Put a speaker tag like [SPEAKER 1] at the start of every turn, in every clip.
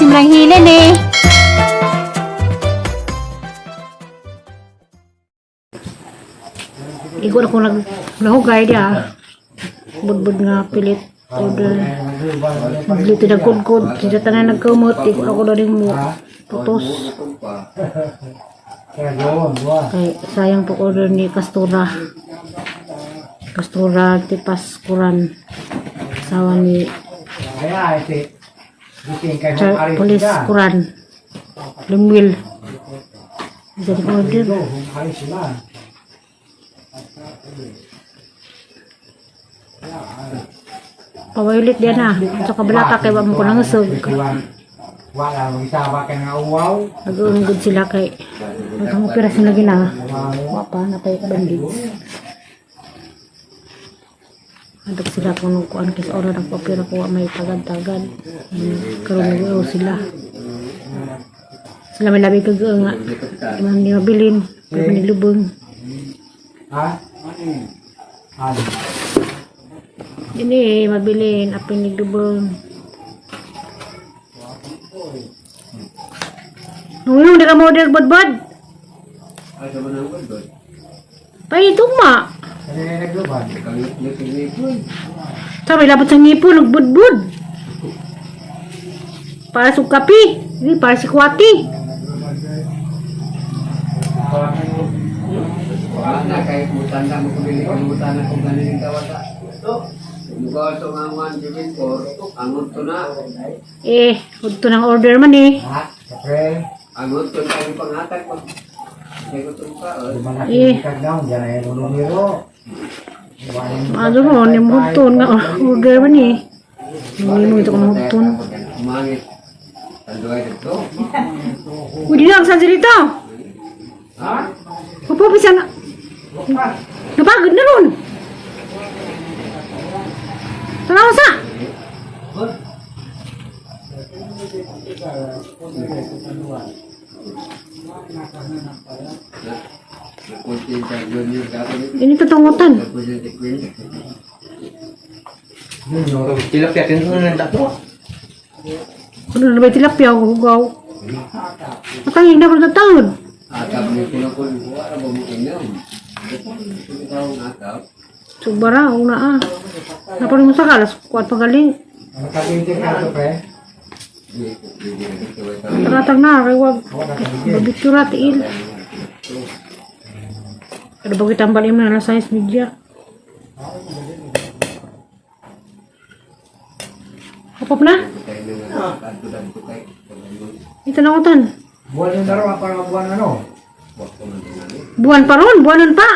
[SPEAKER 1] silang hilan eh. Igo ako naghugay dia. Budbud nga pilit. Order. Maglit na kudkod. Sida tanan nagkamot. Igo ako na rin mo. Putos. Kay sayang po order ni Kastura. Kastura Tipas Kuran. Asawa ni Polis Kuran. Limwil. Jadi order. Pawailit dia na. Sa kabalaka kay wamo ko nangasog.
[SPEAKER 2] Wala mo isaba ka nga uwaw.
[SPEAKER 1] Nag-uunggod sila kay nagkamupirasyon lagi na. Wapa na pa yung bandits. Adak sila kung kuan kis ora nagpapira ko may tagad-tagad. Karon nag-uo sila. Sila may labi kag nga. Imang ni mabilin, kag nilubong.
[SPEAKER 2] Ha? Ano?
[SPEAKER 1] Ini mabilin apa ni lubong. Nung dia mau dia bad-bad.
[SPEAKER 3] Ada mana bad-bad?
[SPEAKER 1] Pa itu mak.
[SPEAKER 2] Ano na nagluban?
[SPEAKER 1] Sabi dapat sa ngipon nagbudbud. Para sukapi, ini para si kuwati.
[SPEAKER 3] Wala kay utang mo ko dili ko utang ko ganin kawata. Muga to ngawan jibin por angon to na.
[SPEAKER 1] Udto ng order man eh.
[SPEAKER 2] Ha? Kapre?
[SPEAKER 3] Angon to kay pangatak mo. Kay ko to pa.
[SPEAKER 2] Lumalaki daw, diyan ay numero.
[SPEAKER 1] Ano mo, ni muton nga order man eh. Hindi mo ito kung muton.
[SPEAKER 3] Mangit. Tanduay dito.
[SPEAKER 1] Uy, di lang sa dito.
[SPEAKER 3] Ha?
[SPEAKER 1] Opo, bisa na. Napagod na ron. Tanaw sa.
[SPEAKER 3] Kunti sa junior ka
[SPEAKER 1] Ini tatangutan.
[SPEAKER 3] Tilapia tin na dato.
[SPEAKER 1] Ano na ba tilapia ko hugaw? Matangig na ko sa taon.
[SPEAKER 3] Atap ni pinakul wala ba mo inom. Ikaw atap.
[SPEAKER 1] Subara, una ah. Napano mo sa kalas, kuwan pagaling.
[SPEAKER 2] Ano kabinti ka to, pre?
[SPEAKER 1] Taratag na, kay wag. Babitsura, tiil. Kada ba kita balik mo na size media. Kapap na? Ito na utan.
[SPEAKER 2] Buwan yung daro, para buwan ano?
[SPEAKER 1] Buwan pa ron, buwanan pa.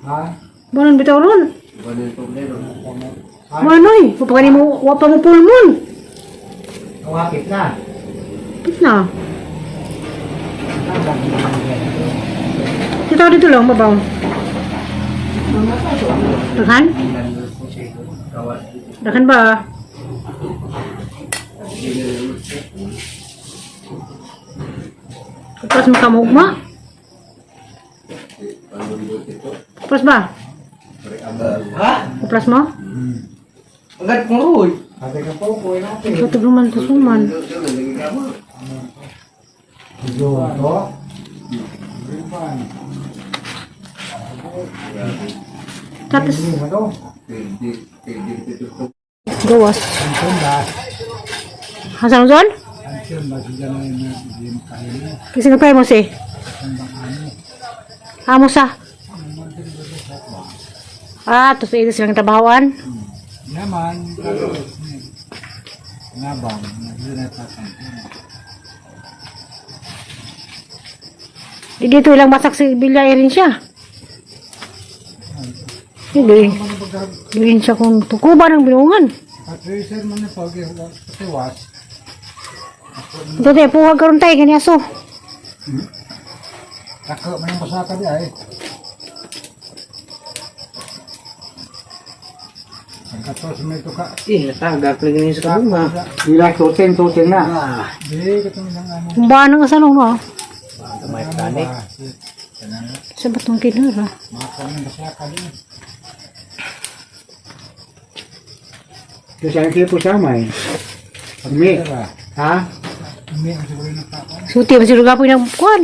[SPEAKER 2] Ha?
[SPEAKER 1] Buwanan bitaw ron.
[SPEAKER 2] Ha?
[SPEAKER 1] Buwanoy, papagani mo, wapa mo pulmon.
[SPEAKER 2] Nawakit na.
[SPEAKER 1] Pit na. Dito lang, mabaw. Dakan? Dakan ba? Kupras mo kamugma? Kupras ba?
[SPEAKER 3] Ha?
[SPEAKER 1] Kupras mo?
[SPEAKER 3] Agad mo roy.
[SPEAKER 2] Sabi ka po, kuwi natin.
[SPEAKER 1] Ikaw tagluman sa suman.
[SPEAKER 2] Ito, ito. Riban.
[SPEAKER 1] Tapos,
[SPEAKER 2] Hindi mo to.
[SPEAKER 1] gawas.
[SPEAKER 2] Ang tunda.
[SPEAKER 1] Hasang zon?
[SPEAKER 2] Ang tunda, siya na yung kain.
[SPEAKER 1] Kasi nagpay mo si? Amo sa? Tapos ito silang tabawan.
[SPEAKER 2] Naman, nabang, nagsinatakan.
[SPEAKER 1] Dito ilang masak si Bilyay rin siya. Hindi. Rin siya kung tukuba ng binungan.
[SPEAKER 2] At reason mo na pag-iwas.
[SPEAKER 1] Ito tayo, puwag karoon tayo, kanyaso.
[SPEAKER 2] Tako, may masaka di ay. Ang katos may tuka.
[SPEAKER 3] Natagak lagi ni sa bunga.
[SPEAKER 2] Bila tuting na. Di, katong ilang ano.
[SPEAKER 1] Kumbahan ng asalong no.
[SPEAKER 3] May tanik.
[SPEAKER 1] Sa batong kinara.
[SPEAKER 2] Maka ng masaka di. Kasi ang kipo sa may. Pagmi. Ha? Hindi, ang siguro yung nagtapon.
[SPEAKER 1] Suti ba sila gapoy ng kuan?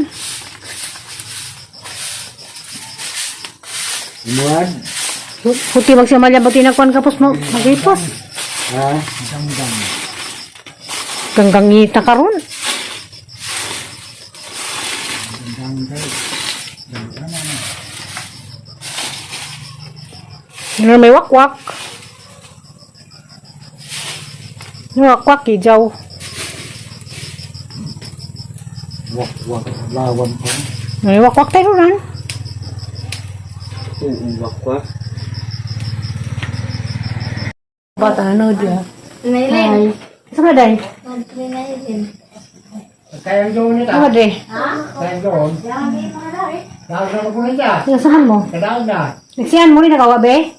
[SPEAKER 2] Imuan?
[SPEAKER 1] Suti ba siya malya ba't kuan kapos mo? Magipos.
[SPEAKER 2] Ha? Dam-dam.
[SPEAKER 1] Ganggang ngita karon.
[SPEAKER 2] Dam-dam. Dam-dam naman.
[SPEAKER 1] Ano may wakwak? Wakwak ijaw.
[SPEAKER 2] Wak-wak. Lawan pa.
[SPEAKER 1] May wakwak tayo ron.
[SPEAKER 2] Wak-wak.
[SPEAKER 1] Bata ano dia?
[SPEAKER 4] Nailin.
[SPEAKER 1] Saan ka day?
[SPEAKER 4] Nailin.
[SPEAKER 2] Kayang doon nito.
[SPEAKER 1] Saan ka day?
[SPEAKER 2] Kayang doon. Dahil na ko nito.
[SPEAKER 1] Saan mo?
[SPEAKER 2] Kadaog na.
[SPEAKER 1] Naksiyan mo rin nakawabe?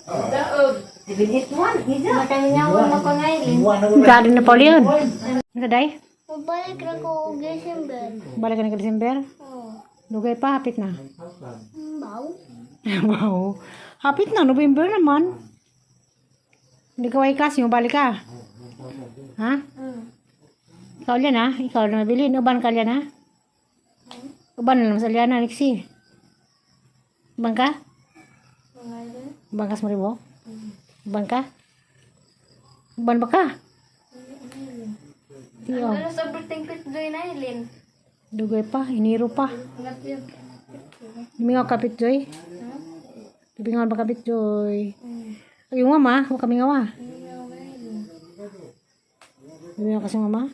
[SPEAKER 4] Makahingawan ako nailin.
[SPEAKER 2] Imuan na ko.
[SPEAKER 1] Gari na pala yun. Saan ka day?
[SPEAKER 4] Mabalik na ko og December.
[SPEAKER 1] Balik ka na ka December?
[SPEAKER 4] Oh.
[SPEAKER 1] Lugay pa, hapit na.
[SPEAKER 4] Baw.
[SPEAKER 1] Wow. Hapit na, November naman. Hindi ka klase mo, balik ka. Ha? Ikaw yan ha? Ikaw na mabili. Uban ka yan ha? Uban na naman sa liana, Nixie. Uban ka? Uban ka sa maribo? Uban ka? Uban ba ka? Tiyo.
[SPEAKER 4] Ano sa birthday pit doy nailin?
[SPEAKER 1] Dugay pa, iniro pa.
[SPEAKER 4] Ngat yun.
[SPEAKER 1] Lumingaw kapit, Joy. Lumingaw ba kapit, Joy? Ay, yung mama, huwag kami ngawa. Lumingaw kasi mama.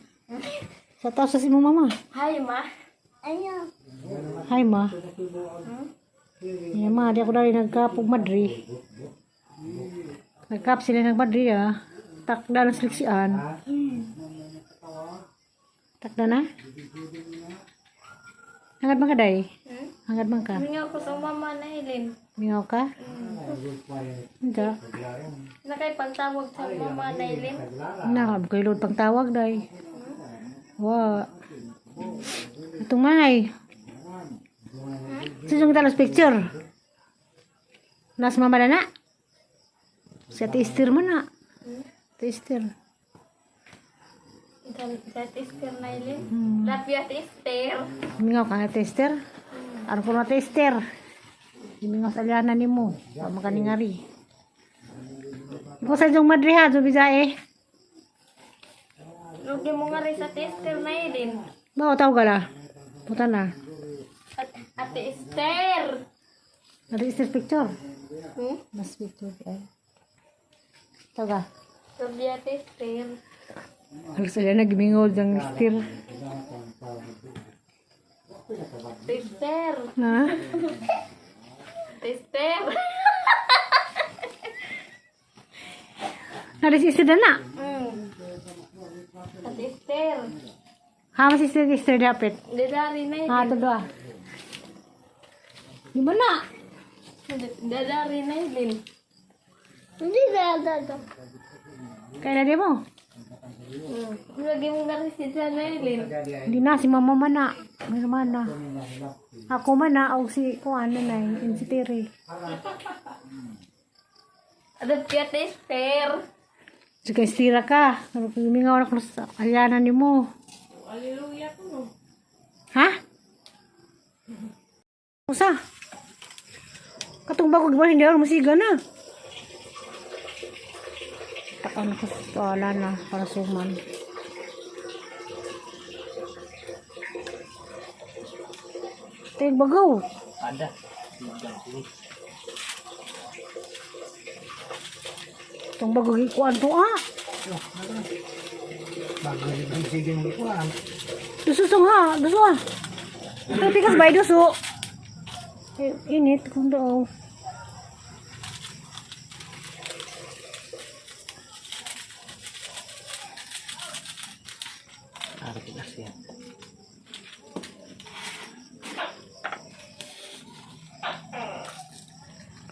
[SPEAKER 1] Sa taos sa si mo, mama.
[SPEAKER 4] Hi ma. Ayo.
[SPEAKER 1] Hi, ma. Yan, ma, di ako dali nagkapog madri. Nagkap sila ng madri, ah. Takda ng siliksian. Takda na? Hangad bang ka, day? Hangad bang ka?
[SPEAKER 4] Mingaw ko sa mama nailin.
[SPEAKER 1] Mingaw ka? Hindi.
[SPEAKER 4] Nakay pagtawag sa mama nailin.
[SPEAKER 1] Nakabukay pang tawag, day. Wa. Itong manay. Sino kita las picture? Nas mama na na? Sa tester mo na. Tester.
[SPEAKER 4] Sa tester nailin. Lapia tester.
[SPEAKER 1] Mingaw ka na tester? Ano ko na tester? Mingaw sa liana ni mo. Sama ka ni ngari. Ikaw sa yung madri ha, subizae.
[SPEAKER 4] Lugi mo nga rin sa tester nailin.
[SPEAKER 1] Bawa tao gala. Puta na.
[SPEAKER 4] Ate Esther.
[SPEAKER 1] Tester picture. Mas picture. Tao ga.
[SPEAKER 4] Lapia tester.
[SPEAKER 1] Halos sila nagmingaw dyan tester.
[SPEAKER 4] Tester.
[SPEAKER 1] Ha?
[SPEAKER 4] Tester.
[SPEAKER 1] Naris na na.
[SPEAKER 4] Ate Esther.
[SPEAKER 1] Ha, mas tester dapat.
[SPEAKER 4] Dadari nailin.
[SPEAKER 1] Ha, ito doa. Di ba na?
[SPEAKER 4] Dadari nailin. Hindi dadada.
[SPEAKER 1] Kaya na di mo?
[SPEAKER 4] Lagi mo nga rin si nailin.
[SPEAKER 1] Hindi na, si mama man na. May naman na. Ako man na, o si Kuana na, yung si Terry.
[SPEAKER 4] Ate Esther.
[SPEAKER 1] Sige, istira ka. Lumingaw na ko sa alyanan ni mo.
[SPEAKER 4] Hallelujah ko.
[SPEAKER 1] Ha? Usa? Katong bago gawin, hindi ako masiga na. Takan ko sa ala na, para suman. Tayag bagaw.
[SPEAKER 2] Ada.
[SPEAKER 1] Itong bago gikuan to ah.
[SPEAKER 2] Bago yung sige mo ikuan.
[SPEAKER 1] Duso song ha, duso ah. Ay, pikas bay duso. Init kung daw.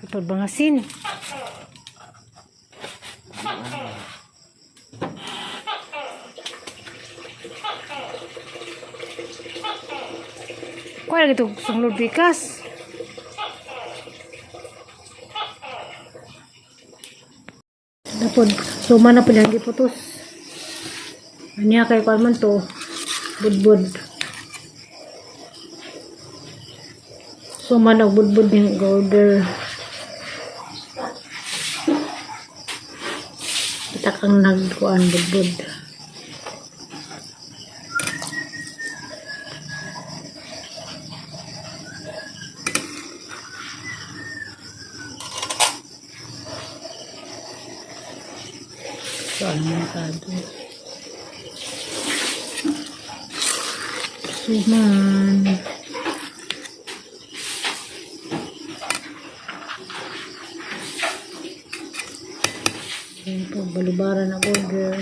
[SPEAKER 1] Kapag bangasin. Kuha lagi ito sang Lord Pikas. Dapat, suma na pala hindi putos. Anya kay kuha man to. Budbud. So man og budbud yung order. Kita kang nagkuan budbud. So ano man kado. Suman. Ayan po, balibaran na order.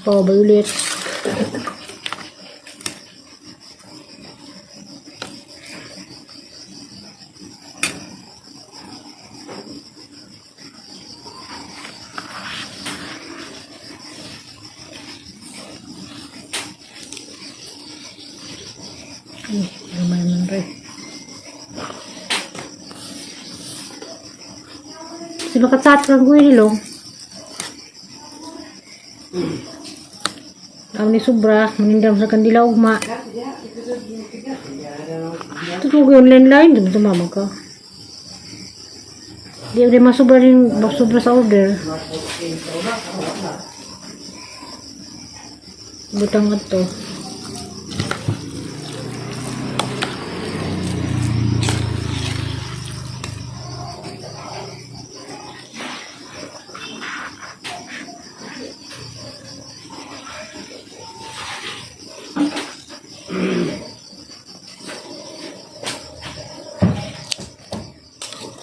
[SPEAKER 1] Violet. Lumayan rin. Si makatsat kang gue nilo. Kami ni sobra, menindam sa kandila ugma. Ito kung online line, dito mama ka. Di udah masubra rin, masubra sa order. Butang ito.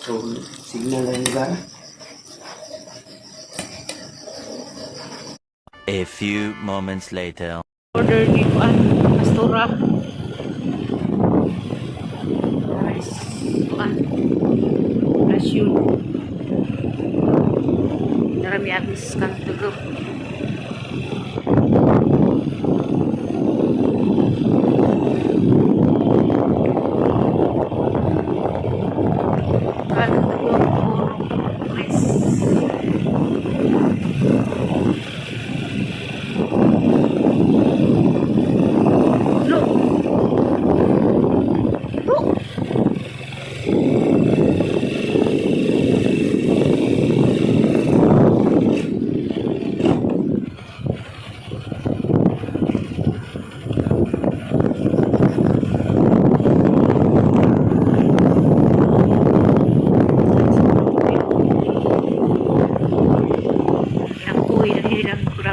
[SPEAKER 3] So, signal lang ba?
[SPEAKER 5] A few moments later.
[SPEAKER 1] Order ni kuan pastora. Rice. Kuan. Rasyon. Darami habis kan tutup.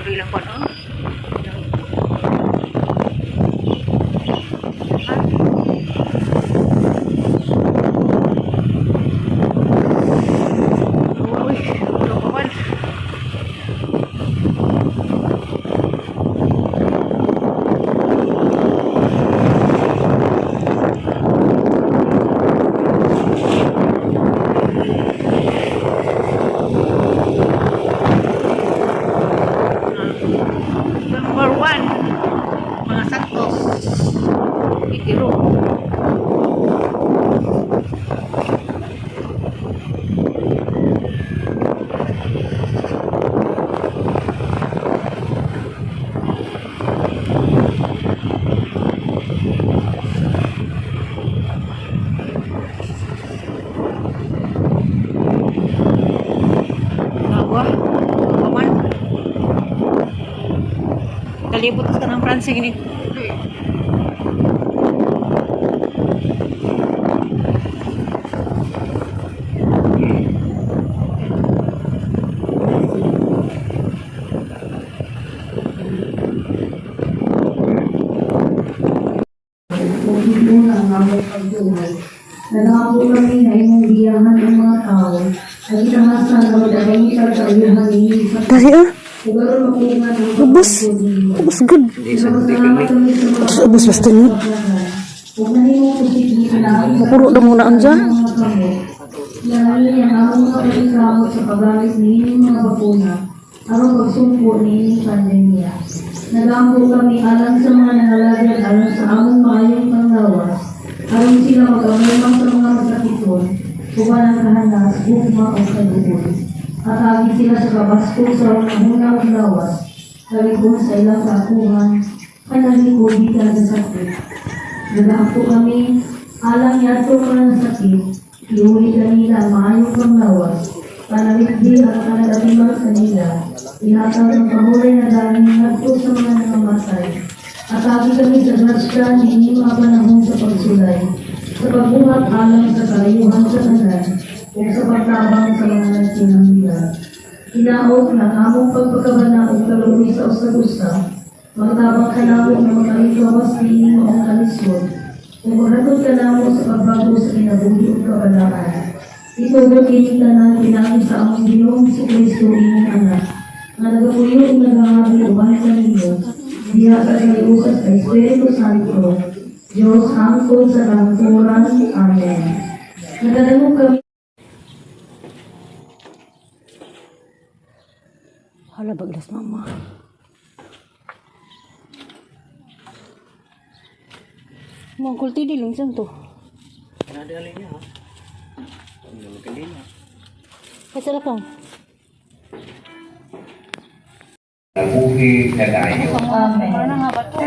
[SPEAKER 1] Bilang kono. Number 1, mga Santos. Itiro. Nawa, kaman. Kalibot ka ng pransing ini.
[SPEAKER 6] Naghapo kami na imong biyahan ng mga tao at itamasan ang magdagay sa kalihan ni
[SPEAKER 1] Dari ah.
[SPEAKER 6] Siguro makuha ng
[SPEAKER 1] Ubus. Ubus good. Ubus basta ni.
[SPEAKER 6] Huwag na nimo kusik na
[SPEAKER 1] Makuro na muna ang dyan.
[SPEAKER 6] Lalo ang among mga pagkakamot sa paggamit ni mga bakuna aron pagsumpo ni pandemya. Nagampo kami alang sa mga nangalagyan alang sa among maayong panglawas aron sila mag-amumang sa mga Kumalang kahanas, ugma o kalubon. At hagi sila sa kabasto sa unang lawas, kalikon sa ilang kakuhan, kanaligo bilang sa sakit. Nagako kami, alang yato ka ng sakit, iuli kanila maayong kang lawas, panalipdi at kanalatimang kanila, ihatag ng pamulay na daming nato sa mga nangamatay. At hagi kami sa grasya, hindi mga panahon sa pagsulay, sa pagbuhat alang sa kalayuhan sa tanan, o sa pagtabang sa mga nagsinanggila. Inaot na among pagpagkabana o kaluwi sa usa-usa, magtabang ka na ng mga kalikawas ni mga kalisod, o maghatod ka na sa pagbago sa kinabuhi o kabalaan. Ito ba kinitanan pinagi sa among Ginoong si Kristo inyong anak, na nagapuyo o naghahabi o bahay sa ninyo, diya sa kaliusas sa Espiritu Santo, Diyos angkol sa langkuran. Amen. Nagdadalog kami.
[SPEAKER 1] Hala, baglas mama. Mga kulti di lang saan to.
[SPEAKER 3] Nadali niya, ha? Nadali niya.
[SPEAKER 1] Kasarap lang.
[SPEAKER 3] Nabuhi na tayo.
[SPEAKER 6] Amen.
[SPEAKER 1] Parang nga ba to?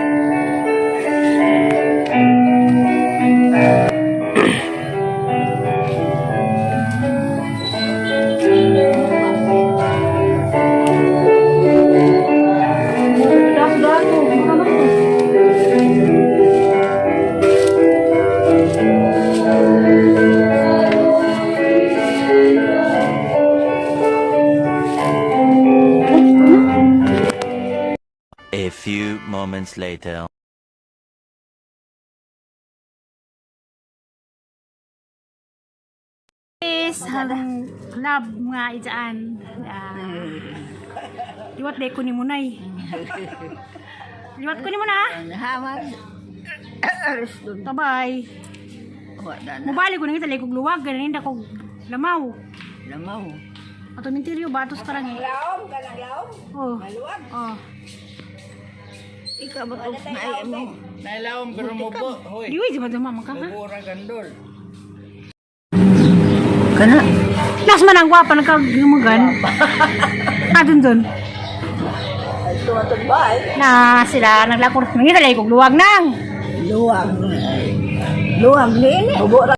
[SPEAKER 5] A few moments later.
[SPEAKER 1] Yes, halang lab nga ijaan. Liwat day ko ni Munay. Liwat ko ni Muna.
[SPEAKER 7] Hamad. Aris doon.
[SPEAKER 1] Tabay.
[SPEAKER 7] Wala na.
[SPEAKER 1] Mubali ko nang italay kog luwag, ganin da kog lamaw.
[SPEAKER 7] Lamaw.
[SPEAKER 1] Ato mintiryo batos karang eh.
[SPEAKER 7] Laom, kanang laom.
[SPEAKER 1] Oh.
[SPEAKER 7] Maluwag.
[SPEAKER 1] Oh.
[SPEAKER 7] Ikaw ba ito na ay mo?
[SPEAKER 3] Nailaom pero mubo. Hoy,
[SPEAKER 1] Diwi di ba dumamang ka ha?
[SPEAKER 3] mura gandol.
[SPEAKER 7] Kana.
[SPEAKER 1] Las man ang gwapa nagkagumagan. Adun dun.
[SPEAKER 7] Ito atong bahay.
[SPEAKER 1] Na sila naglakor. Nang italay kog luwag nang.
[SPEAKER 7] Luwag. Luwag ni ini. Bubo ra.